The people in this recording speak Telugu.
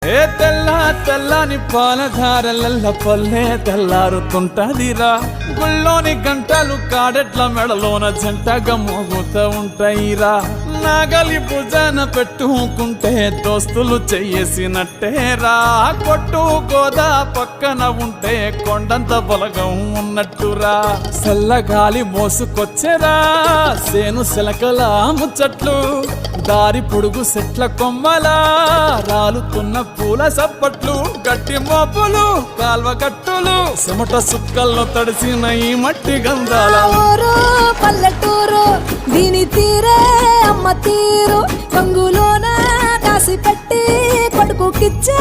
ఏ తెల్ల తెల్లని పాలధారలల్ల పల్లె తెల్లారుతుంటదిరా గుళ్ళోని గంటలు కాడెట్ల మెడలోన జంటగా మోగుతూ ఉంటాయిరా నాగలి భుజాన పెట్టుకుంటే దోస్తులు చెయ్యేసినట్టేరా కొట్టు గోదా పక్కన ఉంటే కొండంత బలగం ఉన్నట్టురా చల్లగాలి మోసుకొచ్చెరా సేను శిలకల ముచ్చట్లు దారి పొడుగు సెట్ల కొమ్మలా రాలుతున్న పూల సప్పట్లు గట్టి మోపులు కాల్వ కట్టులు చెమట సుక్కల్లో తడిసిన ఈ మట్టి గంధాల పల్లెటూరు దీని తీరే అమ్మ తీరు కంగులోన కాసి పెట్టి కొడుకుకిచ్చే